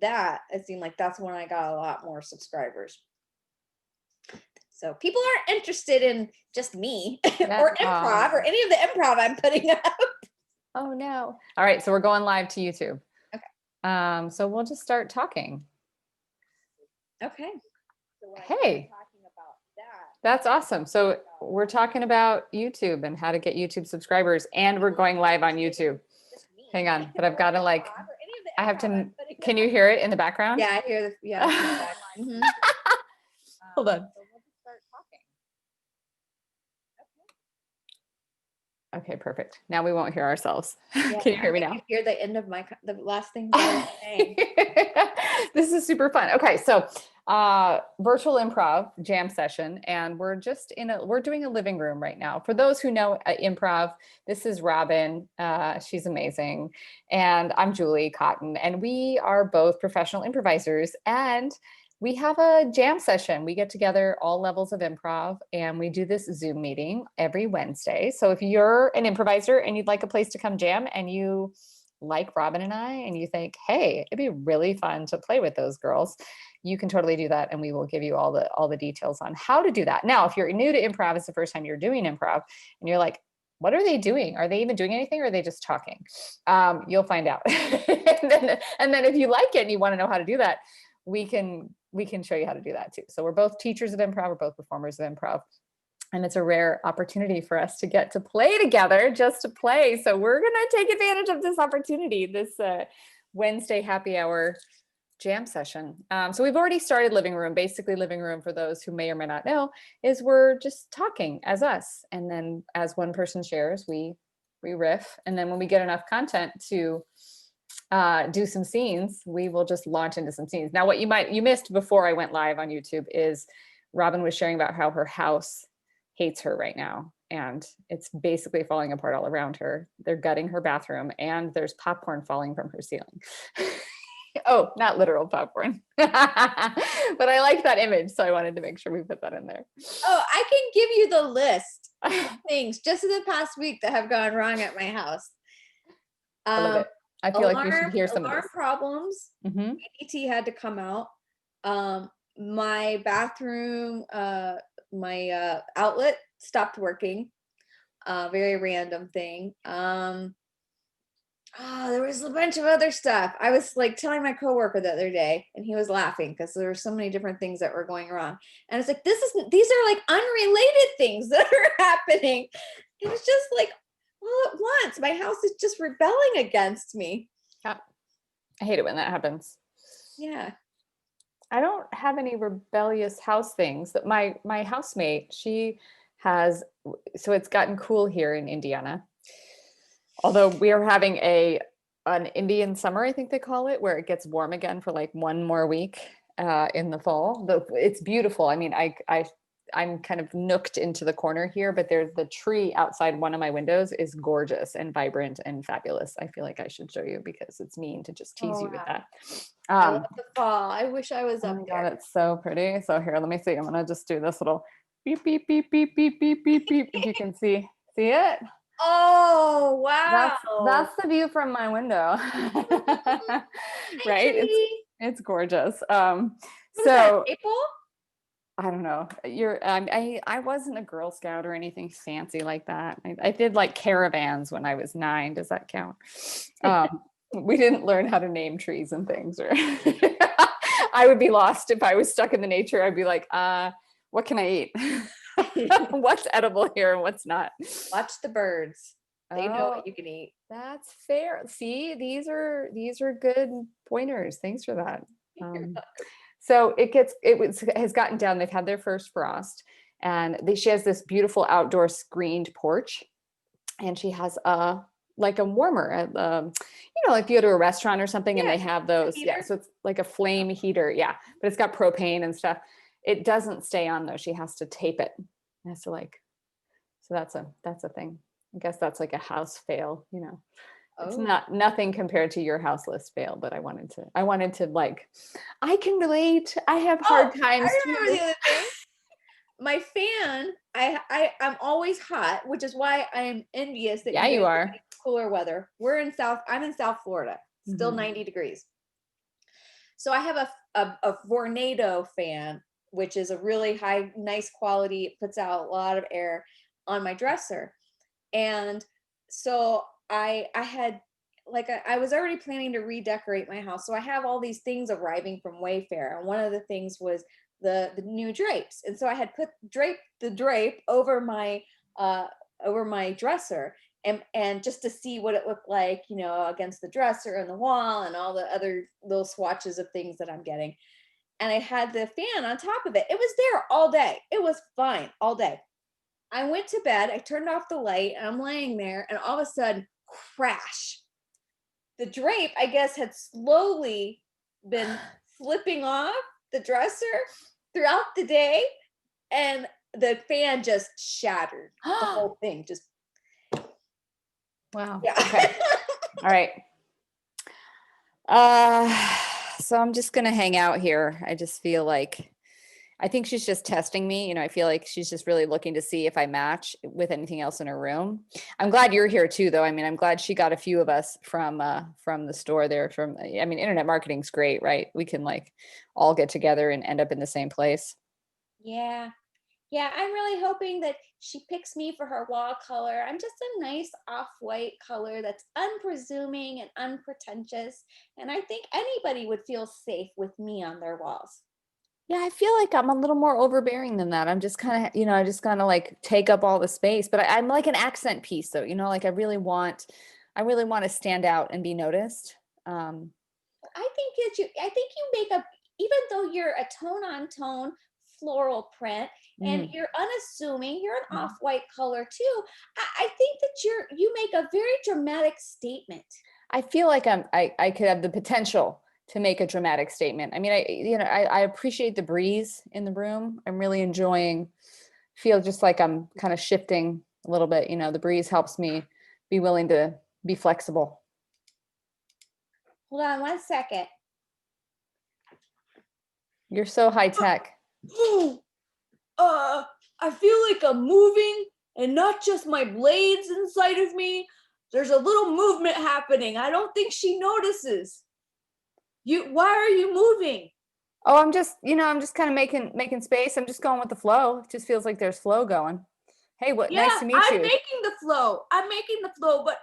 that, it seemed like that's when I got a lot more subscribers. So people aren't interested in just me or improv or any of the improv I'm putting up. Oh no. All right. So we're going live to YouTube. Okay. So we'll just start talking. Okay. So hey. Talking about that. That's awesome. So we're talking about YouTube and how to get YouTube subscribers, and we're going live on YouTube. Hang on, but I've got to like, I have to, can you hear it in the background? Yeah, I hear the, yeah. Mm-hmm. Hold on. So we'll just start talking. Okay, perfect. Now we won't hear ourselves. Yeah, can you hear me now? Hear the end of the last thing I was saying. This is super fun. Okay, so virtual improv jam session, and we're doing a living room right now. For those who know improv, this is Robin. She's amazing, and I'm Julie Cotton, and we are both professional improvisers, and we have a jam session. We get together all levels of improv, and we do this Zoom meeting every Wednesday. So if you're an improviser and you'd like a place to come jam, and you like Robin and I, and you think, hey, it'd be really fun to play with those girls, you can totally do that, and we will give you all the details on how to do that. Now, if you're new to improv, it's the first time you're doing improv, and you're like, what are they doing? Are they even doing anything, or are they just talking? You'll find out. and then if you like it and you want to know how to do that, we can show you how to do that too. So we're both teachers of improv, we're both performers of improv. And it's a rare opportunity for us to get to play together, just to play. So we're going to take advantage of this opportunity, this Wednesday happy hour jam session. So we've already started living room. Basically, living room, for those who may or may not know, is we're just talking as us. And then as one person shares, we riff. And then when we get enough content to do some scenes, we will just launch into some scenes. Now, what you missed before I went live on YouTube is Robin was sharing about how her house hates her right now, and it's basically falling apart all around her. They're gutting her bathroom, and there's popcorn falling from her ceiling. Oh, not literal popcorn. But I like that image, so I wanted to make sure we put that in there. Oh, I can give you the list of things just in the past week that have gone wrong at my house. I love it. I feel like we should hear some of this. Alarm problems. Mm-hmm. ADT had to come out. My bathroom, my outlet stopped working. Very random thing. There was a bunch of other stuff. I was like telling my coworker the other day, and he was laughing because there were so many different things that were going wrong. And it's like, these are like unrelated things that are happening. It was just like, all at once, my house is just rebelling against me. Yeah. I hate it when that happens. Yeah. I don't have any rebellious house things. That my housemate, she has, so it's gotten cool here in Indiana. Although we are having an Indian summer, I think they call it, where it gets warm again for like one more week in the fall. It's beautiful. I mean, I'm kind of nooked into the corner here, but there's the tree outside one of my windows is gorgeous and vibrant and fabulous. I feel like I should show you because it's mean to just tease you with that. I love the fall. I wish I was up there. God, it's so pretty. So here, let me see. I'm gonna just do this little beep, beep, beep, beep, beep, beep, beep, beep. If you can see it. Oh, wow. That's the view from my window. Right? It's gorgeous. So April? I don't know. I wasn't a Girl Scout or anything fancy like that. I did like caravans when I was 9. Does that count? We didn't learn how to name trees and things. Or I would be lost if I was stuck in the nature. I'd be like, what can I eat? What's edible here and what's not? Watch the birds. They know what you can eat. That's fair. See, these are good pointers. Thanks for that. So it has gotten down. They've had their first frost, and she has this beautiful outdoor screened porch, and she has like a warmer, like you go to a restaurant or something, and they have those. Yeah, so it's like a flame heater. Yeah, but it's got propane and stuff. It doesn't stay on though. She has to tape it. Has to so that's a thing. I guess that's like a house fail. It's nothing compared to your house list fail, but I wanted to like, I can relate. I have hard times. I remember the other thing. My fan, I'm always hot, which is why I'm envious that you are cooler weather. I'm in South Florida, still 90 degrees. So I have a Vornado fan, which is a really high, nice quality. It puts out a lot of air on my dresser, and so I had like I was already planning to redecorate my house. So I have all these things arriving from Wayfair, and one of the things was the new drapes. And so I had put the drape uh over my dresser, and just to see what it looked like, against the dresser and the wall and all the other little swatches of things that I'm getting. And I had the fan on top of it. It was there all day. It was fine all day. I went to bed, I turned off the light, and I'm laying there, and all of a sudden, crash. The drape, I guess, had slowly been slipping off the dresser throughout the day, and the fan just shattered. The whole thing just, Wow. yeah. Okay. All right. Uh, so I'm just gonna hang out here. I just feel like I think she's just testing me. I feel like she's just really looking to see if I match with anything else in her room. I'm glad you're here too, though. I mean, I'm glad she got a few of us from the store there. Internet marketing's great, right? We can like all get together and end up in the same place. Yeah. Yeah, I'm really hoping that she picks me for her wall color. I'm just a nice off-white color that's unpresuming and unpretentious. And I think anybody would feel safe with me on their walls. Yeah, I feel like I'm a little more overbearing than that. I'm just kind of, I just kind of like take up all the space, but I'm like an accent piece though, like I really want to stand out and be noticed. Um, I think you make a, even though you're a tone on tone floral print and mm, you're unassuming, you're an mm. off-white color too. I think that you make a very dramatic statement. I feel like I could have the potential to make a dramatic statement. I mean, I appreciate the breeze in the room. I'm really enjoying, feel just like I'm kind of shifting a little bit. The breeze helps me be willing to be flexible. Hold on one second. You're so high tech. I feel like I'm moving and not just my blades inside of me. There's a little movement happening. I don't think she notices. Why are you moving? Oh, I'm just kind of making space. I'm just going with the flow. It just feels like there's flow going. Hey, what Yeah, nice to meet you. I'm making the flow, but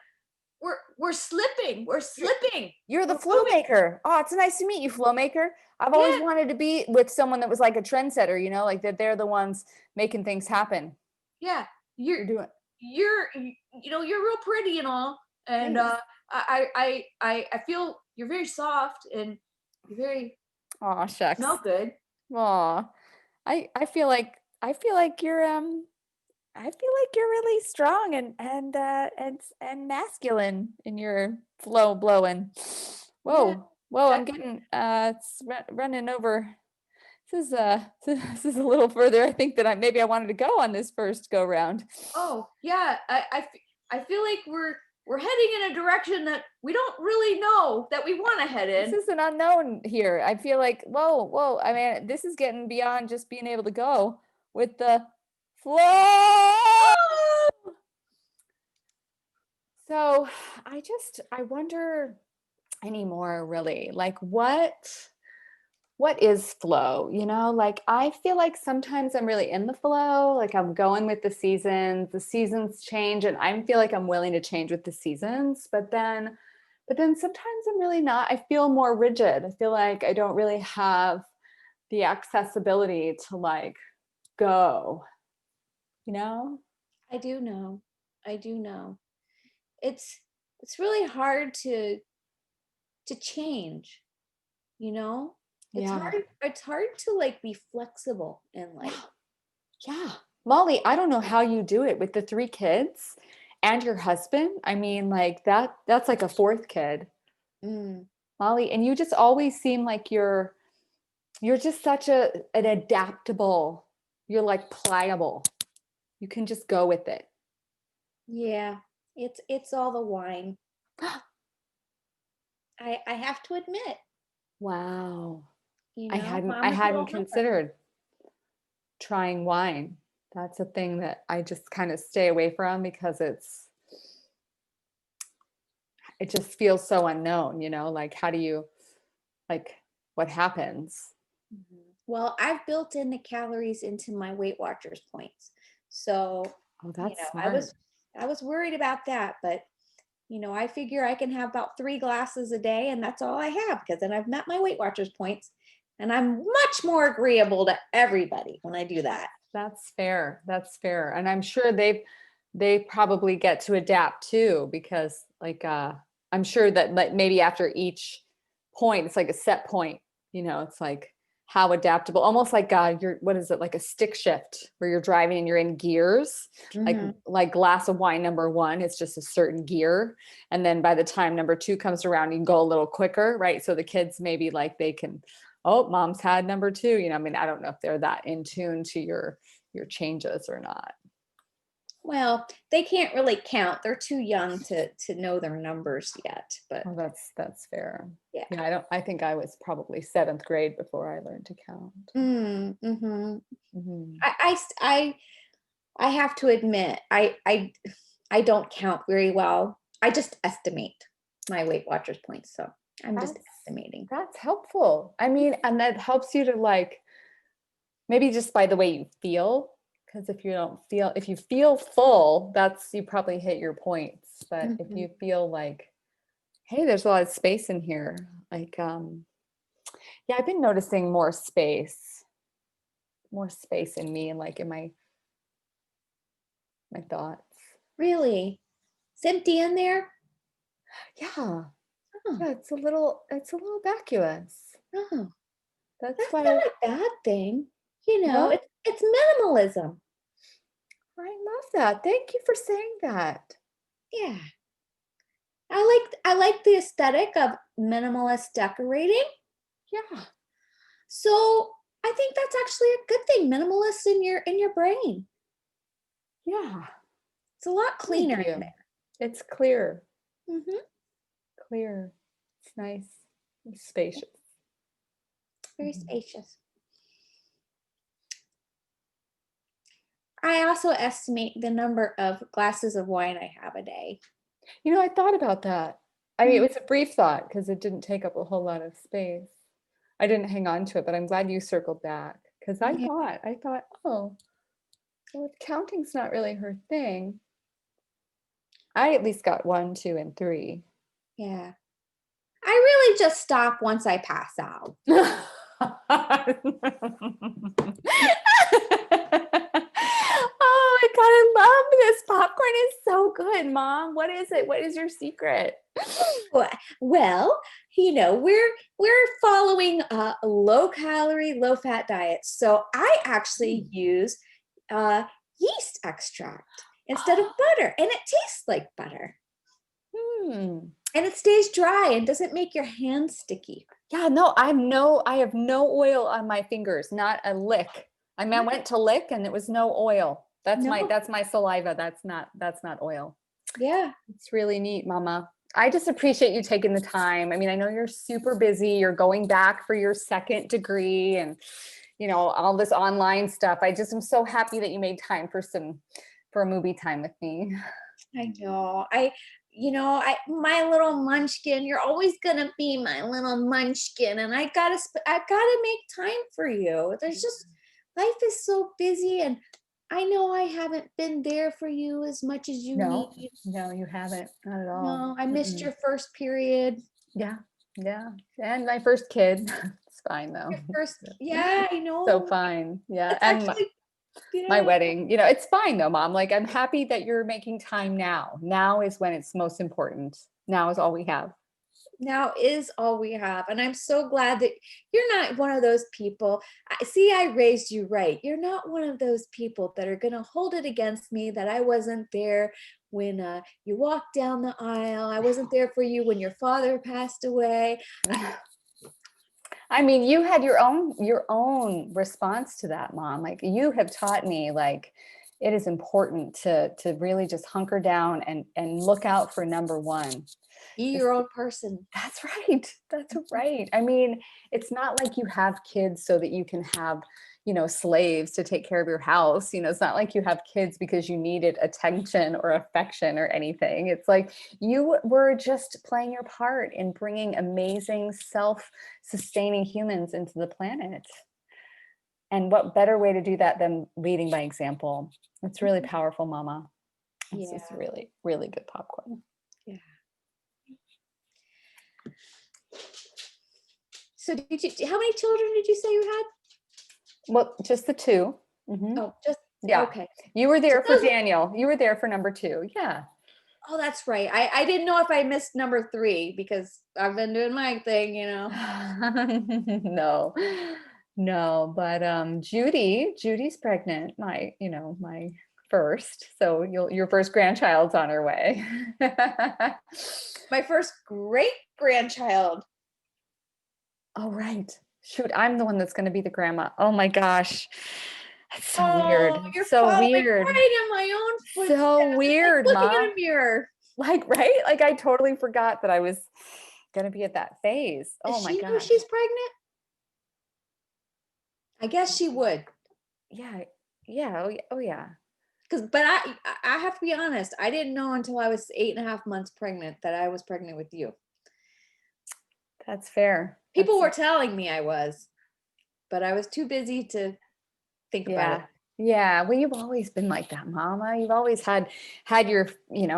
we're slipping. We're slipping. You're the We're flow moving. maker. Oh, it's nice to meet you, flow maker. I've always Yeah, wanted to be with someone that was like a trendsetter, like that they're the ones making things happen. yeah. You're doing You're real pretty and all. And thanks. I feel you're very soft and you're very Oh, smell shucks. good. Oh, I feel like I feel like you're really strong and masculine in your flow blowing. Yeah, Whoa, I'm that getting running over. This is this is a little further I think that maybe I wanted to go on this first go round. Oh, yeah. I feel like we're heading in a direction that we don't really know that we want to head This in. is an unknown here. I feel like whoa. I mean, this is getting beyond just being able to go with the flow. So I wonder anymore really like what is flow, like I feel like sometimes I'm really in the flow, like I'm going with the seasons change and I feel like I'm willing to change with the seasons, but then sometimes I'm really not. I feel more rigid. I feel like I don't really have the accessibility to like go, you know I do know. I do know. It's it's really hard to change, you know? yeah. It's hard to like be flexible in life. Yeah. Molly, I don't know how you do it with the three kids and your husband. I mean, like that's like a fourth kid, Mm, Molly, and you just always seem like you're just such an adaptable, you're like pliable. You can just go with it. yeah. It's all the wine. I have to admit, Wow. I Mama's a hadn't little helper. considered trying wine. That's a thing that I just kind of stay away from because it just feels so unknown, like how do you like what happens. Well, I've built in the calories into my Weight Watchers points. So, Oh, you that's know, smart. I was worried about that, but I figure I can have about 3 glasses a day and that's all I have because then I've met my Weight Watchers points and I'm much more agreeable to everybody when I do that. That's fair. That's fair. And I'm sure they probably get to adapt too, because like I'm sure that like maybe after each point, it's like a set point, it's like how adaptable, almost like you're what is it, like a stick shift where you're driving and you're in gears, Mhm. like glass of wine number one, it's just a certain gear. And then by the time number two comes around, you can go a little quicker, right? So the kids maybe like they can, oh, mom's had number two, I mean, I don't know if they're that in tune to your changes or not. Well, they can't really count. They're too young to know their numbers yet, but Oh, that's fair. yeah. Yeah, I think I was probably seventh grade before I learned to count. Mm-hmm. Mhm. I have to admit, I don't count very well. I just estimate my Weight Watchers points, so I'm just That's estimating. that's helpful. I mean, and that helps you to like maybe just by the way you feel, because if you feel full, you probably hit your points. But if Mhm. you feel like, hey, there's a lot of space in here, like yeah, I've been noticing more space in me and like in my thoughts. Really? It's empty in there? Yeah. Oh, Yeah, it's a little vacuous. oh, That's that's why not a bad thing. no, It's minimalism. I love that. Thank you for saying that. Yeah. I like the aesthetic of minimalist decorating. Yeah. So I think that's actually a good thing. Minimalist in your brain. Yeah. It's a lot Thank cleaner in you. there. It's clear. Hmm. Clear. It's nice. It's spacious. Very Mhm. spacious. I also estimate the number of glasses of wine I have a day. I thought about that. I mean, it Mm, was a brief thought because it didn't take up a whole lot of space. I didn't hang on to it, but I'm glad you circled back because yeah, I thought, oh, well, if counting's not really her thing, I at least got one, two, and three. yeah. I really just stop once I pass out. Oh my God, I love this. Popcorn is so good, Mom. What is it? What is your secret? Well, we're following a low calorie, low fat diet. So I actually Mm. use yeast extract instead of butter, and it tastes like butter. Hmm. And it stays dry and doesn't make your hands sticky. Yeah, no, I have no oil on my fingers, not a lick. I mean, I went to lick and it was no oil. No, That's my saliva. That's not oil. yeah. It's really neat, Mama. I just appreciate you taking the time. I mean, I know you're super busy. You're going back for your second degree and all this online stuff. I just am so happy that you made time for a movie time with me. I know. I my little munchkin. You're always gonna be my little munchkin, and I gotta make time for you. There's just life is so busy, and I know I haven't been there for you as much as you No, need. no, you haven't. Not at all. No, I missed Mm-mm. your first period. Yeah, yeah. And my first kid. It's fine though. Your first, Yeah. yeah, I So know. fine. Yeah. It's And actually, my yeah. wedding, it's fine though, Mom. Like I'm happy that you're making time now. Now is when it's most important. Now is all we have. Now is all we have. And I'm so glad that you're not one of those people. I see, I raised you right. You're not one of those people that are going to hold it against me that I wasn't there when you walked down the aisle. I wasn't there for you when your father passed away. I mean, you had your own response to that, Mom. Like you have taught me like it is important to really just hunker down and look out for number one. Be your own person. That's right. That's right. I mean, it's not like you have kids so that you can have, slaves to take care of your house. It's not like you have kids because you needed attention or affection or anything. It's like you were just playing your part in bringing amazing self-sustaining humans into the planet. And what better way to do that than leading by example? It's really powerful, Mama. This is Yeah. really, really good popcorn. Yeah. So how many children did you say you had? Well, just the two. Mhm. Oh, just, Yeah. okay. You were there So for Daniel. You were there for number two. Yeah. Oh, that's right. I didn't know if I missed number 3 because I've been doing my thing, No, no, but Judy's pregnant, my first. So your first grandchild's on her way. My first great grandchild. Oh, right. Shoot, I'm the one that's going to be the grandma. Oh my gosh. That's so weird. You're So following weird. right in my own footsteps. So weird, It's like looking Ma. in a mirror. Like, right? Like I totally forgot that I was going to be at that phase. Does Oh my she know gosh. she's pregnant? I guess she would. Yeah. Yeah. Oh yeah. But I have to be honest. I didn't know until I was 8.5 months pregnant that I was pregnant with you. That's fair. People were telling me I was, but I was too busy to think about it. Yeah. Well, you've always been like that, Mama. You've always had your,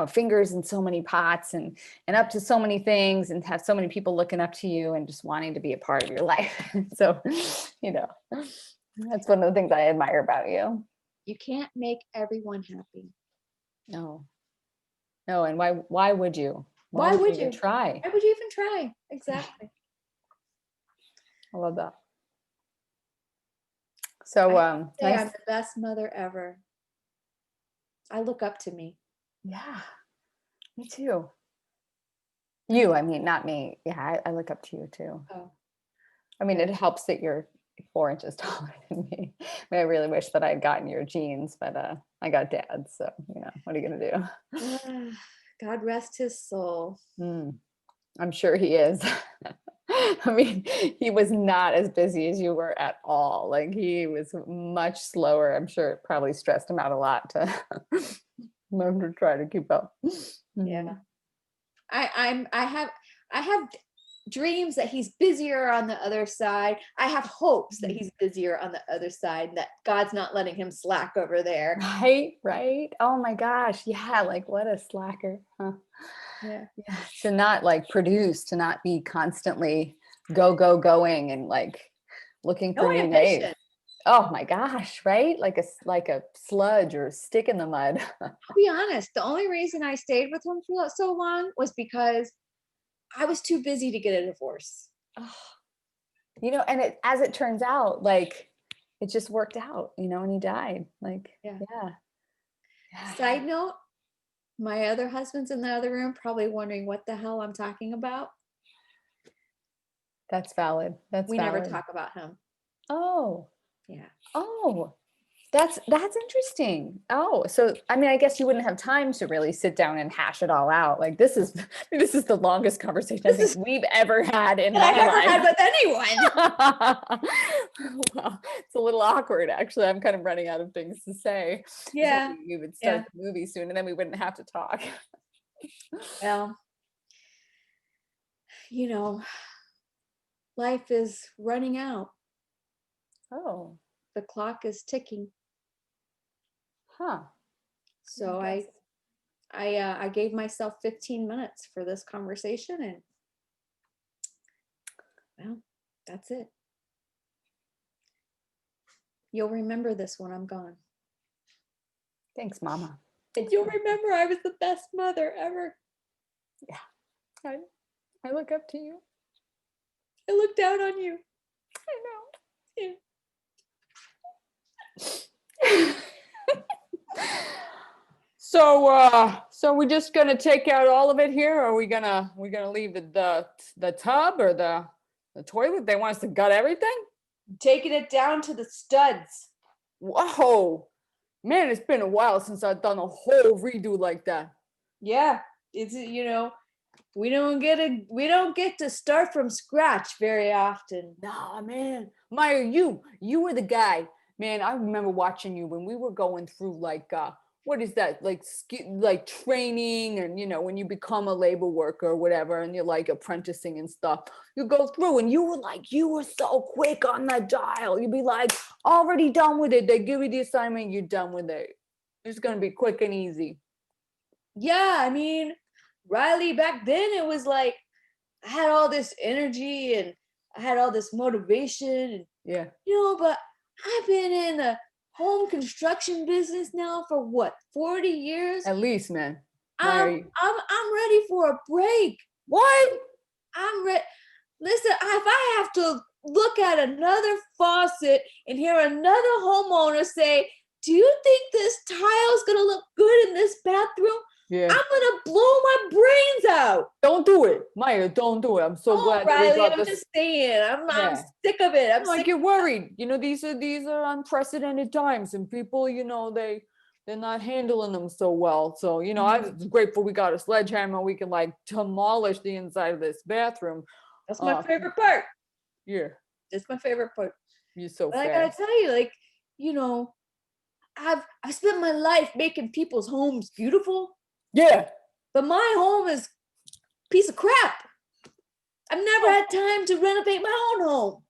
fingers in so many pots and up to so many things and have so many people looking up to you and just wanting to be a part of your life. So, that's one of the things I admire about you. You can't make everyone happy. No. No, and why would you? Why would you you try? Why would you even try? Exactly. I love that. So I'm nice. the best mother ever. I look up to me. Yeah, me too. You, I mean, not me. Yeah, I look up to you too. Oh. I mean, it helps that you're 4 inches taller than me. I mean, I really wish that I had gotten your genes, but I got Dad, so what are you gonna do? God rest his soul. I'm sure he is. I mean, he was not as busy as you were at all. Like he was much slower. I'm sure it probably stressed him out a lot to try to keep up. Yeah. I have dreams that he's busier on the other side. I have hopes that he's busier on the other side, that God's not letting him slack over there. Right. Oh my gosh. Yeah. Like what a slacker. Huh? Yeah. To not like produce, to not be constantly going and like looking for new ways. Oh my gosh, right? Like a sludge or a stick in the mud. I'll be honest, the only reason I stayed with him for so long was because I was too busy to get a divorce. And as it turns out, like it just worked out, and he died. Like, yeah. Side note, my other husband's in the other room probably wondering what the hell I'm talking about. That's valid. We never talk about him. Oh. Yeah. Oh. That's interesting. Oh, so I mean, I guess you wouldn't have time to really sit down and hash it all out. Like this is the longest conversation I think we've ever had in my life. I've ever had with anyone. Well, it's a little awkward, actually. I'm kind of running out of things to say. Yeah. So we would start the movie soon, and then we wouldn't have to talk. Well, life is running out. Oh. The clock is ticking. Huh. So I gave myself 15 minutes for this conversation, and well, that's it. You'll remember this when I'm gone. Thanks, Mama. And you'll remember I was the best mother ever. Yeah. I look up to you. I look down on you. I know. Yeah. So we're just gonna take out all of it here, or are we gonna leave the tub or the toilet? They want us to gut everything? Taking it down to the studs. Whoa. Man, it's been a while since I've done a whole redo like that. Yeah, it's we don't get to start from scratch very often. Nah, man. Meyer, you were the guy. Man, I remember watching you when we were going through like what is that? Like like training and when you become a labor worker or whatever and you're like apprenticing and stuff. You go through and you were so quick on that dial. You'd be like, already done with it. They give you the assignment, you're done with it. It's gonna be quick and easy. Yeah, I mean, Riley, back then it was like I had all this energy and I had all this motivation and Yeah. but I've been in the home construction business now for what, 40 years? At least, man. I'm Meyer, I'm ready for a break. what? I'm ready. Listen, if I have to look at another faucet and hear another homeowner say, "Do you think this tile's gonna look good in this bathroom?" Yeah. I'm gonna blow my brains out. Don't do it, Maya. Don't do it. I'm so Oh, glad that we Riley, got I'm this. just saying. I'm Yeah. sick of it. I'm No, I sick. get worried. These are unprecedented times, and people, they're not handling them so well. So, I was grateful we got a sledgehammer. We can like demolish the inside of this bathroom. That's my Uh, favorite part. yeah, That's my favorite part. you're so But I gotta fast. tell you, like, you know, I've spent my life making people's homes beautiful, Yeah. but my home is a piece of crap. I've never had time to renovate my own home.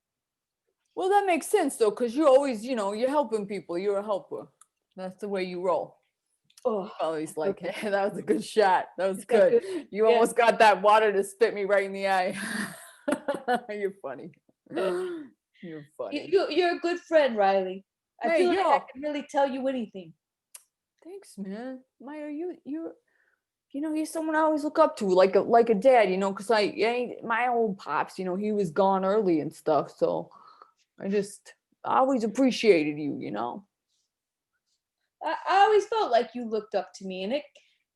Well, that makes sense though, because you're always, you're helping people. You're a helper. That's the way you roll. Oh, Always like, hey, that was a good shot. That was is that good. good? You Yeah. almost got that water to spit me right in the eye. You're funny. You're funny. You're a good friend, Riley. I Hey, feel like I yo, can really tell you anything. thanks, man. Maya, you're someone I always look up to, like a dad, because my old pops, he was gone early and stuff. So I always appreciated you. I always felt like you looked up to me, and at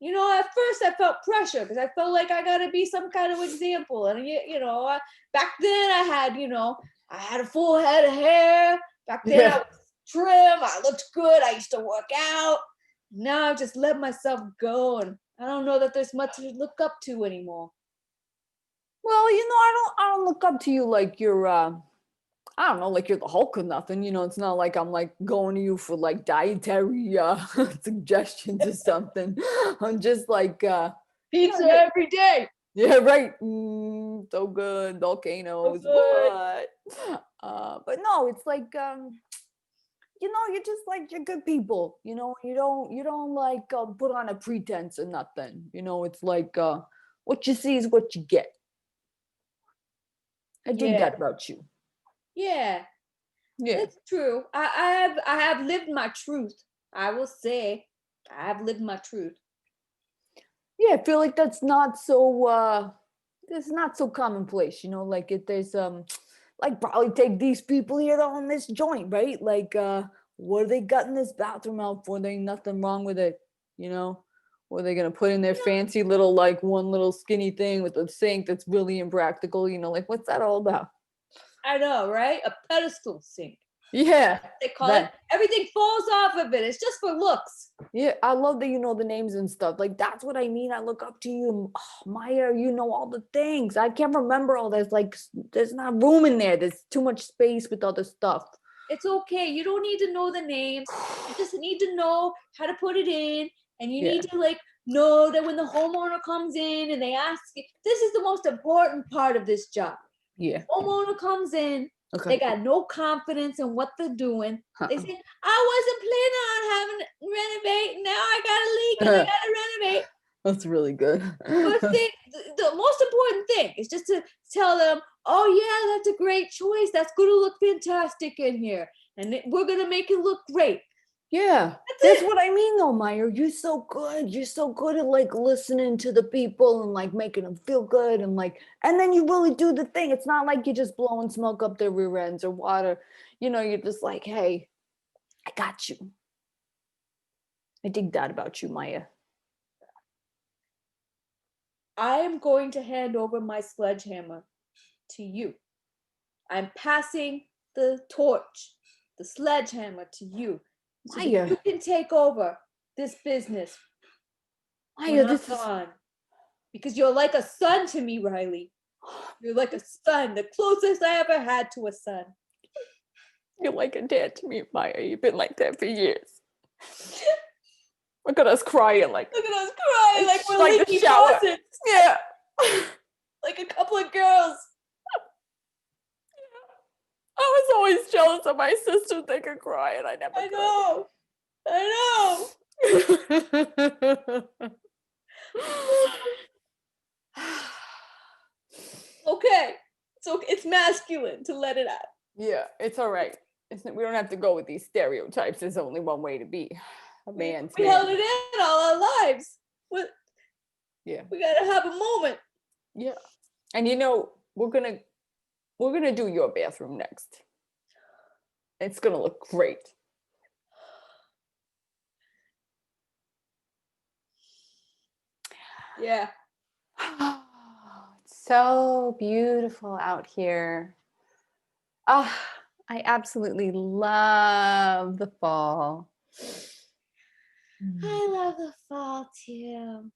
first I felt pressure because I felt like I gotta be some kind of example. And back then I had a full head of hair. Back then I Yeah. was trim. I looked good. I used to work out. Now I just let myself go, and I don't know that there's much to look up to anymore. Well, I don't look up to you like you're I don't know, like you're the Hulk or nothing. It's not like I'm like going to you for like dietary suggestions or something. I'm just like Pizza you're, every day. yeah, right. So good, So volcanoes, good. what? But no, it's like you're just like you're good people. You don't like put on a pretense or nothing. It's like what you see is what you get. I dig Yeah, that about you. yeah, Yeah. it's true. I have lived my truth. I will say, I have lived my truth. Yeah, I feel like that's not so commonplace, like if there's like probably take these people here on this joint, right? Like what are they gutting this bathroom out for? There ain't nothing wrong with it, you know? Or are they gonna put in their fancy little like one little skinny thing with a sink that's really impractical, like what's that all about? I know, right? A pedestal sink. Yeah, They call it. that Everything falls off of it. It's just for looks. yeah, I love that you know the names and stuff. Like that's what I mean. I look up to you, Maya. You know all the things. I can't remember all this. Like, there's not room in there. There's too much space with other stuff. It's okay. You don't need to know the names. You just need to know how to put it in, and you Yeah, need to like know that when the homeowner comes in and they ask you, this is the most important part of this job. yeah. Homeowner comes in, Okay. they got no confidence in what they're doing. They Uh-uh. say, I wasn't planning on having renovate. Now I got a leak and I gotta renovate. That's really good. But the most important thing is just to tell them, oh yeah, that's a great choice. That's going to look fantastic in here. And we're going to make it look great. Yeah, That's that's it. what I mean though, Meyer. You're so good. You're so good at like listening to the people and like making them feel good and like, and then you really do the thing. It's not like you're just blowing smoke up their rear ends or water. You're just like, hey, I got you. I dig that about you, Maya. I am going to hand over my sledgehammer to you. I'm passing the torch, the sledgehammer to you. so that you can take over this business when Maya, I'm this is gone. Because you're like a son to me, Riley. You're like a son, the closest I ever had to a son. you're like a dad to me, Maya. You've been like that for years. Look at us crying like Look at us crying like we're like the leaky shower. faucets, Yeah. like a couple of girls. I was always jealous of my sisters. They could cry and I never I could. know. Okay. So it's masculine to let it out. Yeah, it's all right. We don't have to go with these stereotypes. There's only one way to be a man's We man. held it in all our lives. Yeah. We gotta have a moment. Yeah. And you know, we're gonna do your bathroom next. It's gonna look great. Yeah. It's so beautiful out here. Oh, I absolutely love the fall. I love the fall too.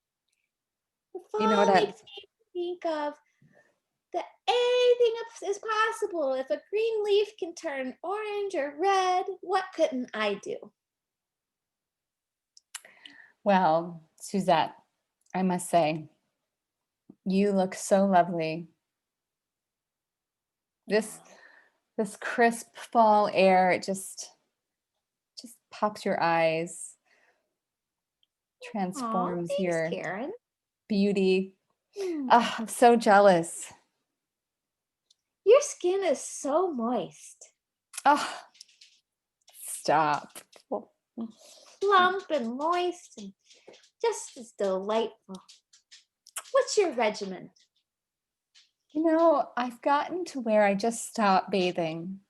The You know what fall makes me think of that anything is possible. If a green leaf can turn orange or red, what couldn't I do? Well, Suzette, I must say, you look so lovely. This crisp fall air, it just pops your eyes, transforms Thanks, your Karen. beauty. Oh, I'm so jealous. Your skin is so moist, Oh, stop. plump and moist, and just as delightful. What's your regimen? You know, I've gotten to where I just stop bathing.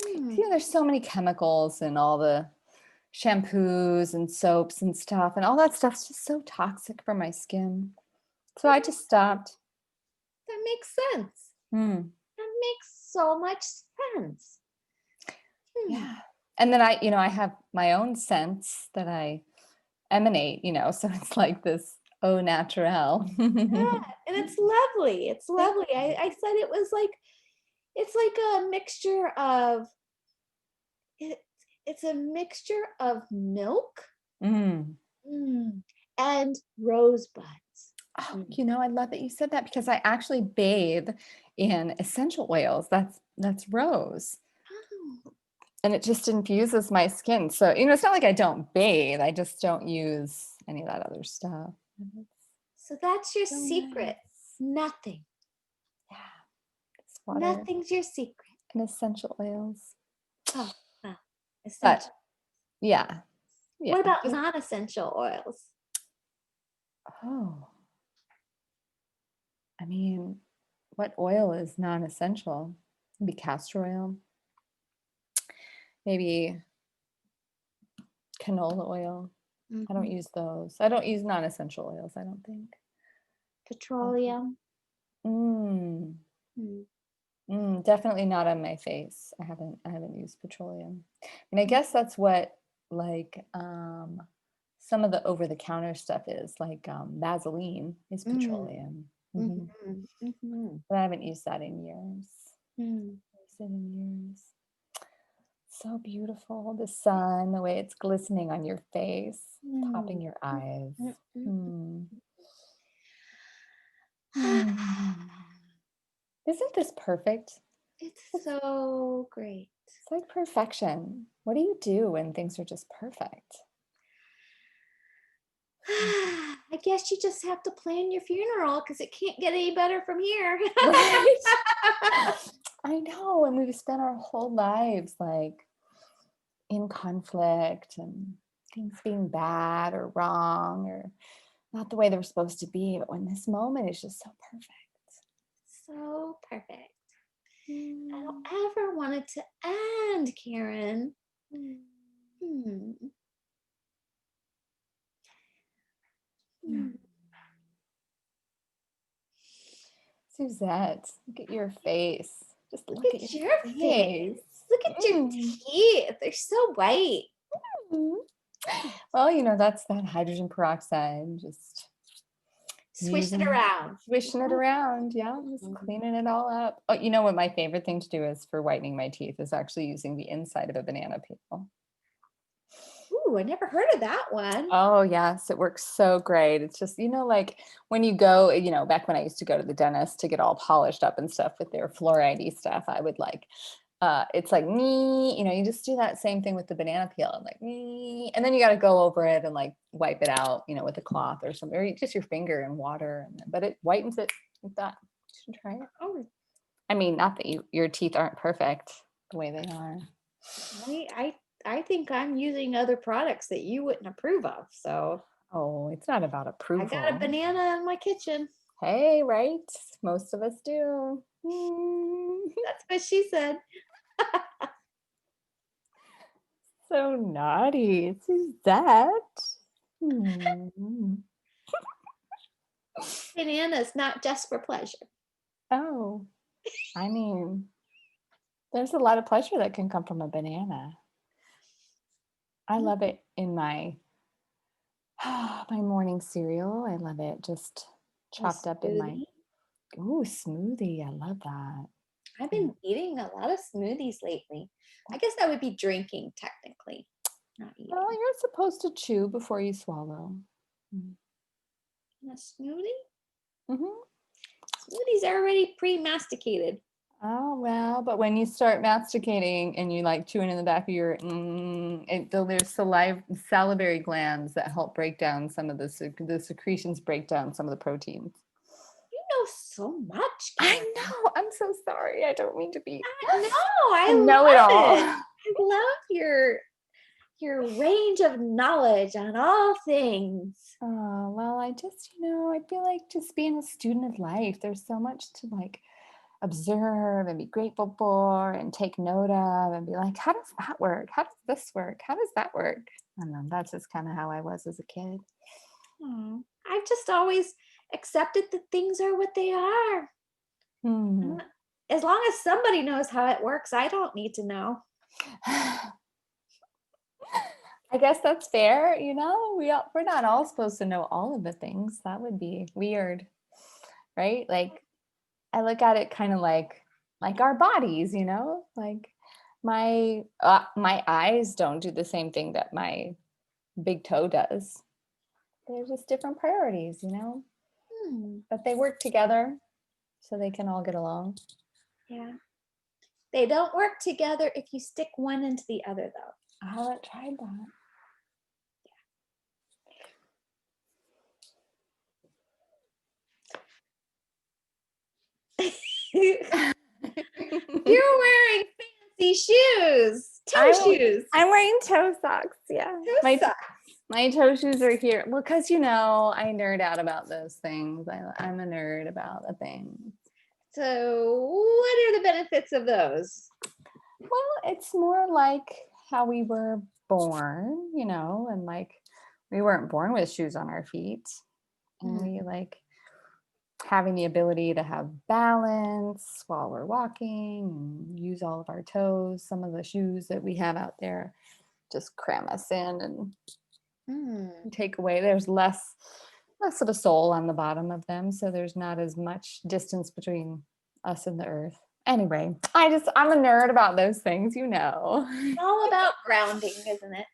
You know, there's so many chemicals and all the shampoos and soaps and stuff, and all that stuff's just so toxic for my skin. So I just stopped. That makes sense. Hmm. That makes so much sense. Yeah. And then I have my own scents that I emanate, so it's like this au naturel. Yeah, and it's lovely. It's lovely. I said it was like, it's like a mixture of, it's a mixture of milk Mm. and rosebuds. Oh, I love that you said that because I actually bathe in essential oils. That's rose. Oh. And it just infuses my skin. So, it's not like I don't bathe. I just don't use any of that other stuff. So that's your So secret. nice. Nothing. Yeah. It's water Nothing's your secret. and essential oils. Oh, well, But essential. yeah. What about non-essential oils? Oh. I mean, what oil is non-essential? Maybe castor oil. Maybe canola oil. I don't use those. I don't use non-essential oils, I don't think. Petroleum. Definitely not on my face. I haven't used petroleum. And I guess that's what like some of the over-the-counter stuff is, like Vaseline is petroleum. But I haven't used that in years. So beautiful. The sun, the way it's glistening on your face, popping your eyes. Isn't this perfect? It's so great. It's like perfection. What do you do when things are just perfect? I guess you just have to plan your funeral because it can't get any better from here. Right? I know. And we've spent our whole lives like in conflict and things being bad or wrong or not the way they're supposed to be. But when this moment is just so perfect. So perfect. I don't ever want it to end, Karen. Suzette, look at your face. Just Look at your face. Look Look at your teeth. They're so white. Well, you know, that's that hydrogen peroxide, just Swish it around. swishing it around. Yeah, just cleaning it all up. Oh, you know what my favorite thing to do is for whitening my teeth is actually using the inside of a banana peel. Ooh, I never heard of that one. Oh, yes, it works so great. It's just, you know, like when you go, you know, back when I used to go to the dentist to get all polished up and stuff with their fluoride stuff, I would like, it's like me, you know, you just do that same thing with the banana peel and like me, and then you got to go over it and like wipe it out, you know, with a cloth or something, or just your finger in water, and then, but it whitens it like that. You should try it. Oh, I mean, not that your teeth aren't perfect the way they are. I think I'm using other products that you wouldn't approve of. So Oh, it's not about I approval. got a banana in my kitchen. Hey, right? Most of us do. That's what she said. So naughty. Who's that? Hmm. Bananas, not just for pleasure. Oh, I mean, there's a lot of pleasure that can come from a banana. I love it in my my morning cereal. I love it just A chopped up in my smoothie. smoothie. I love that. I've been eating a lot of smoothies lately. I guess that would be drinking technically, not eating. Well, you're supposed to chew before you swallow. A smoothie? Mm-hmm. Smoothies are already pre-masticated. Oh, well, but when you start masticating and you like chewing in the back of your, there's salivary glands that help break down some of the secretions, break down some of the proteins. You know so much, I Karen. know. I'm so sorry. I don't mean to be. No, I I know love it all. it. I love your range of knowledge on all things. Oh, well, I just, you know, I feel like just being a student of life, there's so much to like observe and be grateful for and take note of and be like, how does that work? How does this work? How does that work? I don't know. That's just kind of how I was as a kid. I've just always accepted that things are what they are. Hmm. As long as somebody knows how it works, I don't need to know. I guess that's fair. You know, we're not all supposed to know all of the things. That would be weird, right? Like I look at it kind of like our bodies, you know, like my eyes don't do the same thing that my big toe does. They're just different priorities, you know, but they work together so they can all get along. Yeah. They don't work together if you stick one into the other, though. I haven't tried that. You're wearing fancy shoes, toe shoes. I'm wearing toe socks. Yeah. Toe socks. My toe shoes are here. Well, because you know, I nerd out about those things. I'm a nerd about the things. So, what are the benefits of those? Well, it's more like how we were born, you know, and like we weren't born with shoes on our feet. And we like having the ability to have balance while we're walking and use all of our toes. Some of the shoes that we have out there just cram us in and take away. There's less of a sole on the bottom of them, so there's not as much distance between us and the earth. Anyway, I'm a nerd about those things, you know. It's all about grounding, isn't it?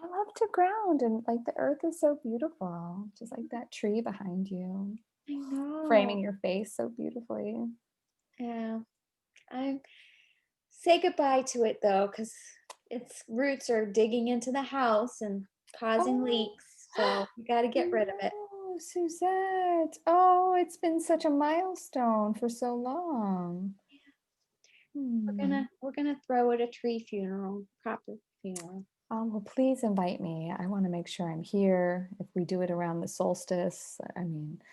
I love to ground, and like the earth is so beautiful, just like that tree behind you. I know. Framing your face so beautifully. Yeah. I say goodbye to it though, because its roots are digging into the house and causing leaks. So you got to get rid of it. Oh, Suzette. Oh, it's been such a milestone for so long. We're gonna throw it a tree funeral, proper funeral. Oh, well, please invite me. I want to make sure I'm here. If we do it around the solstice, I mean, I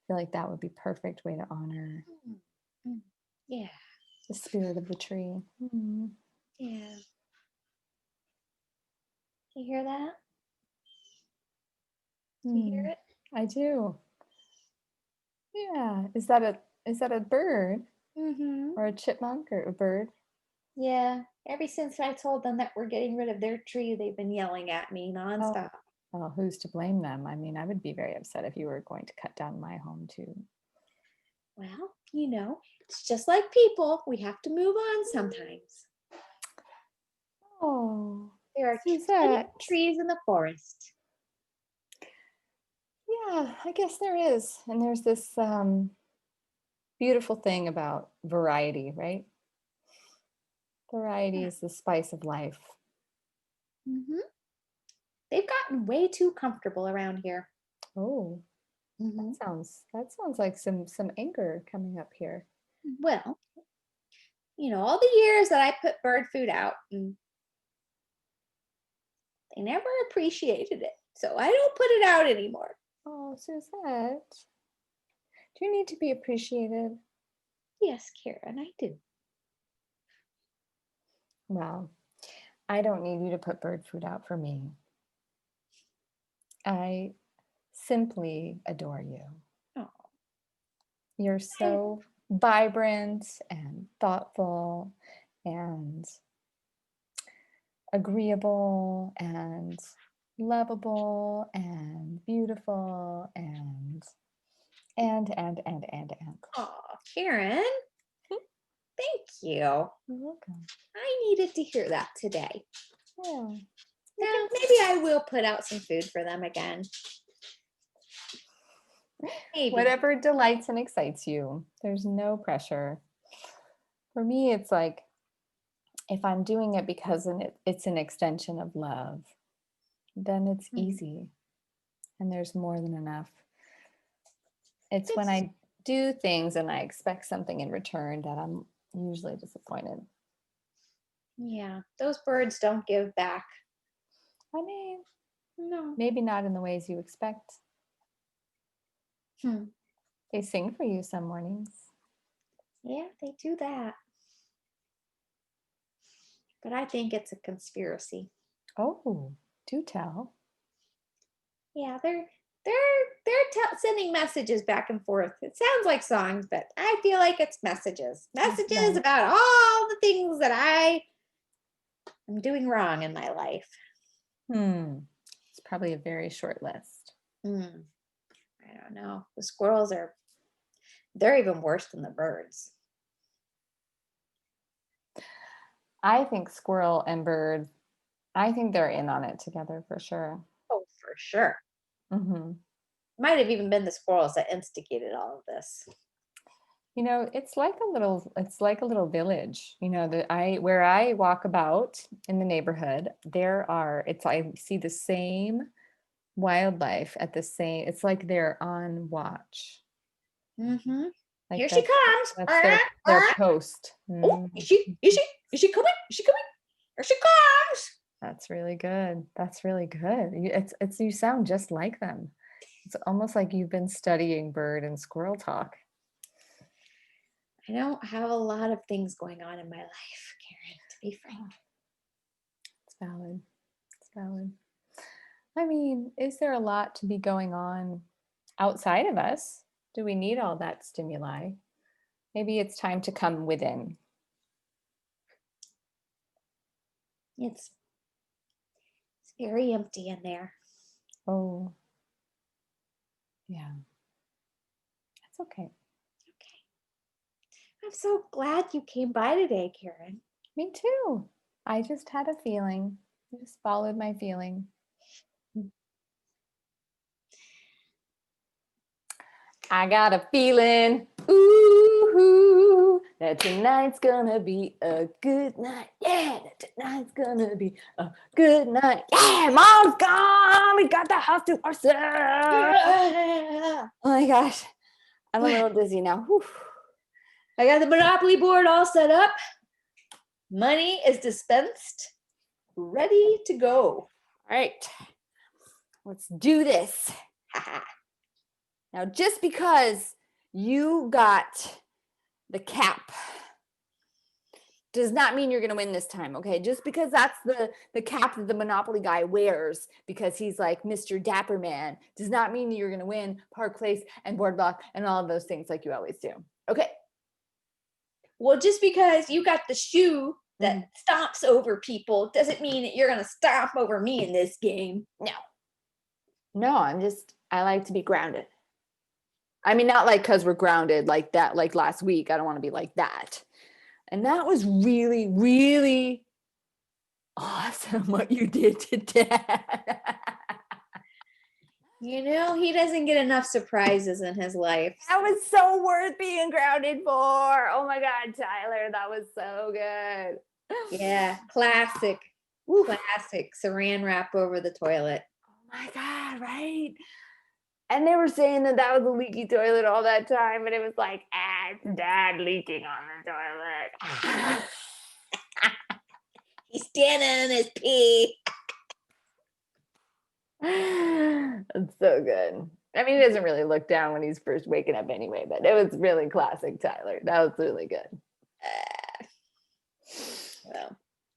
feel like that would be perfect way to honor Yeah. the spirit of the tree. Yeah. You hear that? Do you hear it? I do. Yeah. Is that a bird or a chipmunk or a bird? Yeah. Ever since I told them that we're getting rid of their tree, they've been yelling at me Oh, nonstop. well, who's to blame them? I mean, I would be very upset if you were going to cut down my home too. Well, it's just like people. We have to move on sometimes. Oh, There are plenty Suzette. of trees in the forest. Yeah, I guess there is. And there's this beautiful thing about variety, right? Variety Yeah. is the spice of life. hmm They've gotten way too comfortable around here. Oh, hmm that sounds like some anger coming up here. Well, all the years that I put bird food out, and they never appreciated it. So I don't put it out anymore. Oh, Suzette, do you need to be appreciated? Yes, Karen, I do. Well, I don't need you to put bird food out for me. I simply adore you. Oh, You're I, so vibrant and thoughtful and agreeable and lovable and beautiful and. oh, Karen, thank you. You're welcome. I needed to hear that today. Yeah. I Now, guess maybe I will put out some food for them again. Maybe. whatever delights and excites you, there's no pressure. For me, it's like if I'm doing it because it's an extension of love, then it's Mhm. easy and there's more than enough. It's when It's, I do things and I expect something in return that I'm usually disappointed. yeah, those birds don't give back. I mean, No. maybe not in the ways you expect. Hmm. They sing for you some mornings. Yeah, they do that. But I think it's a conspiracy. Oh, do tell. Yeah, they're sending messages back and forth. It sounds like songs, but I feel like it's messages. Messages Right. about all the things that I am doing wrong in my life. It's probably a very short list. Hmm. I don't know. The squirrels they're even worse than the birds. I think squirrel and bird, I think they're in on it together for sure. Oh, for sure. hmm Might have even been the squirrels that instigated all of this. it's like a little village. That where I walk about in the neighborhood, I see the same wildlife it's like they're on watch. Mm-hmm. Like Here she comes. that's their post. Oh, is she? Is she? Is she coming? Is she coming? Here she comes. That's really good. That's really good. It's you sound just like them. It's almost like you've been studying bird and squirrel talk. I don't have a lot of things going on in my life, Karen, to be frank. It's valid. It's valid. I mean, is there a lot to be going on outside of us? Do we need all that stimuli? Maybe it's time to come within. It's very empty in there. Oh, yeah. That's okay. Okay. I'm so glad you came by today, Karen. Me too. I just had a feeling. I just followed my feeling. I got a feeling, ooh, that tonight's gonna be a good night. Yeah, that tonight's gonna be a good night. Yeah, mom's gone. We got the house to ourselves. Oh my gosh, I'm a little dizzy now. Whew. I got the Monopoly board all set up. Money is dispensed, ready to go. All right, let's do this. Now, just because you got the cap does not mean you're going to win this time, okay? Just because that's the cap that the Monopoly guy wears because he's like Mr. Dapper Man does not mean that you're going to win Park Place and Boardwalk and all of those things like you always do. Okay. Well, just because you got the shoe that stomps over people doesn't mean that you're going to stomp over me in this game. No, I like to be grounded. I mean, not like because we're grounded like that, like last week. I don't want to be like that. And that was really, really awesome what you did to Dad. You know, he doesn't get enough surprises in his life. That was so worth being grounded for. Oh my God, Tyler, that was so good. Yeah, classic. Woo. Classic saran wrap over the toilet. Oh my God, right? And they were saying that was a leaky toilet all that time, and it was like, it's Dad leaking on the toilet. He's standing in his pee. That's so good. I mean, he doesn't really look down when he's first waking up anyway, but it was really classic Tyler. That was really good. Well,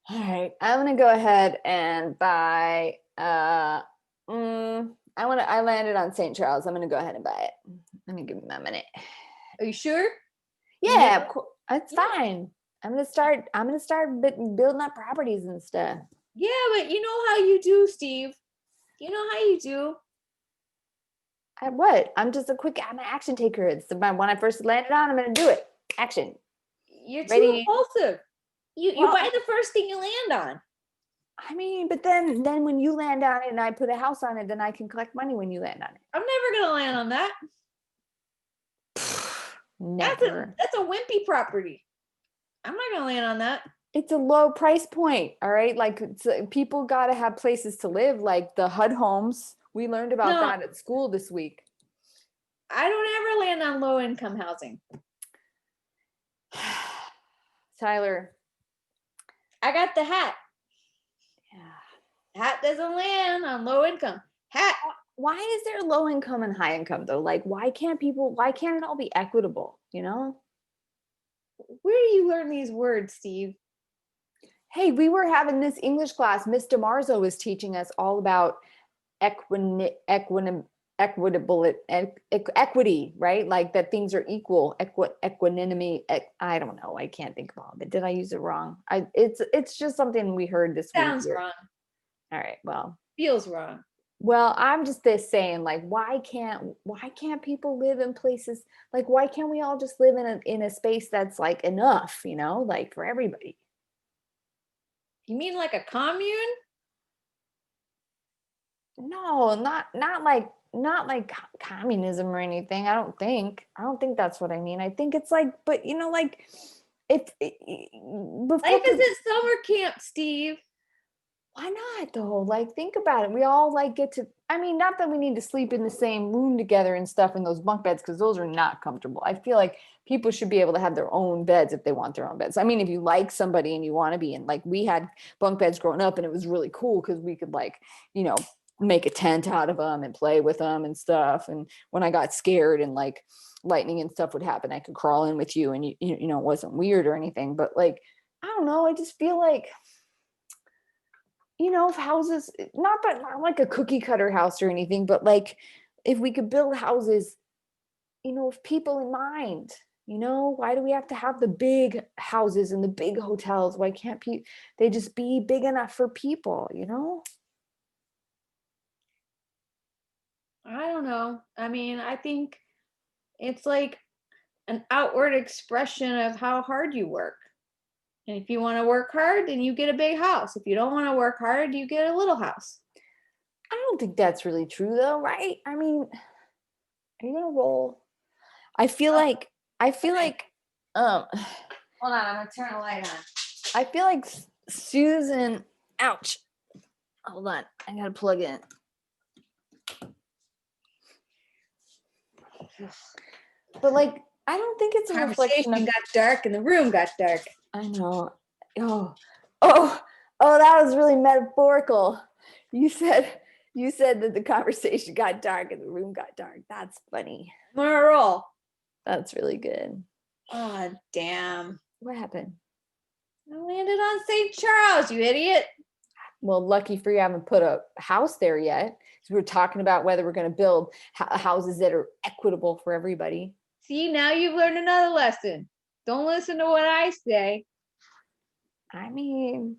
all right, I'm gonna go ahead and buy. I landed on St. Charles. I'm gonna go ahead and buy it. Let me give me my minute. are you sure? Yeah, it's fine. I'm gonna start building up properties and stuff. Yeah, but you know how you do, Steve. You know how you do. What? I'm an action taker. It's when I first landed on, I'm gonna do it. Action. You're too impulsive. You buy the first thing you land on. I mean, but then when you land on it and I put a house on it, then I can collect money when you land on it. I'm never gonna land on that. Never. That's a wimpy property. I'm not gonna land on that. It's a low price point, all right? Like people got to have places to live, like the HUD homes. We learned about that at school this week. I don't ever land on low income housing. Tyler. I got the hat. Yeah. Hat doesn't land on low income. Hat. Why is there low income and high income though? Like, why can't it all be equitable, you know? Where do you learn these words, Steve? Hey, we were having this English class. Miss DeMarzo was teaching us all about equity, right? Like that things are equal, equanimity. I don't know. I can't think of all of it. Did I use it wrong? It's just something we heard this week. Sounds wrong. All right. Well, feels wrong. Well, I'm just saying, like, why can't people live in places like why can't we all just live in a space that's like enough, you know, like for everybody? You mean like a commune? No, not like communism or anything. I don't think that's what I mean. I think it's like, but you know, like life isn't summer camp, Steve. Why not though? Like, think about it. We all like get to, I mean, not that we need to sleep in the same room together and stuff in those bunk beds, because those are not comfortable. I feel like people should be able to have their own beds if they want their own beds. I mean, if you like somebody and you want to be in, like we had bunk beds growing up and it was really cool because we could like, you know, make a tent out of them and play with them and stuff. And when I got scared and like lightning and stuff would happen, I could crawl in with you and you know, it wasn't weird or anything, but like, I don't know. I just feel like, you know, if houses, not like a cookie cutter house or anything, but like if we could build houses, you know, with people in mind, you know, why do we have to have the big houses and the big hotels? Why can't they just be big enough for people, you know? I don't know. I mean, I think it's like an outward expression of how hard you work. And if you want to work hard, then you get a big house. If you don't want to work hard, you get a little house. I don't think that's really true though, right? I mean, are you gonna roll? I feel like hold on, I'm gonna turn a light on. I feel like Susan, ouch. Hold on, I gotta plug in. But like, I don't think it's a reflection of, got dark and the room got dark. I know. Oh, that was really metaphorical. You said that the conversation got dark and the room got dark. That's funny. I'm on a roll. That's really good. Oh, damn. What happened? I landed on St. Charles, you idiot. Well, lucky for you, I haven't put a house there yet. So we're talking about whether we're going to build houses that are equitable for everybody. See, now you've learned another lesson. Don't listen to what I say. I mean,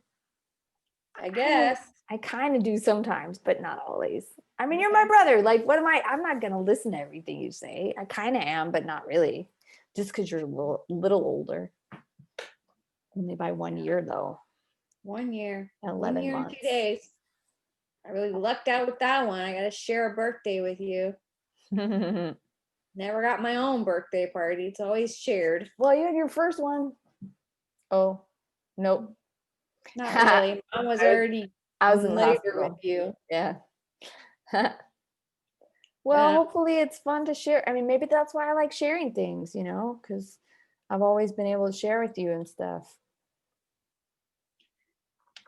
I guess. I kind of do sometimes, but not always. I mean, you're my brother. Like, what am I? I'm not going to listen to everything you say. I kind of am, but not really. Just because you're a little older. Only by 1 year, though. 1 year. 11 1 year months. and 2 days. I really lucked out with that one. I got to share a birthday with you. Never got my own birthday party. It's always shared. Well, you had your first one. Oh, nope. Not really. Mom was already I was in the later hospital. with you. Yeah. Well, hopefully it's fun to share. I mean, maybe that's why I like sharing things, you know, because I've always been able to share with you and stuff.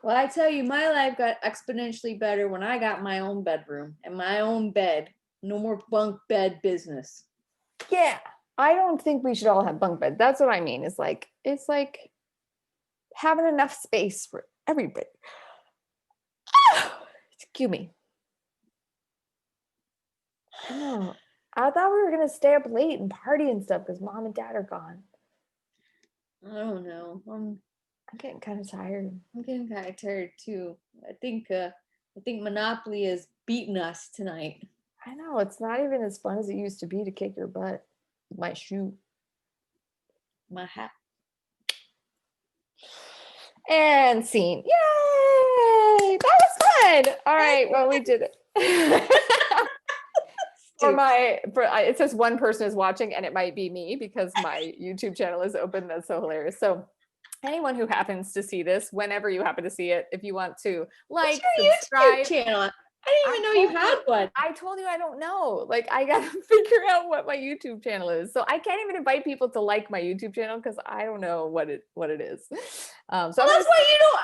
Well, I tell you, my life got exponentially better when I got my own bedroom and my own bed. No more bunk bed business. Yeah. I don't think we should all have bunk beds. That's what I mean. It's like having enough space for everybody. Excuse me. I know. I thought we were gonna stay up late and party and stuff because mom and dad are gone. I don't know. I'm getting kind of tired. I'm getting kind of tired too. I think Monopoly has beaten us tonight. I know, it's not even as fun as it used to be to kick your butt with my shoe. My hat. And scene. Yay! That was fun. All right, well, we did it. It says one person is watching, and it might be me because my YouTube channel is open. That's so hilarious. So anyone who happens to see this, whenever you happen to see it, if you want to like, subscribe. YouTube channel? I didn't even know you had one. I told you I don't know. Like, I gotta figure out what my YouTube channel is. So I can't even invite people to like my YouTube channel because I don't know what it is. So that's why you don't.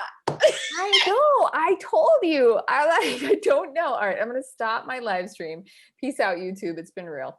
I know. I told you. I don't know. All right, I'm gonna stop my live stream. Peace out, YouTube. It's been real.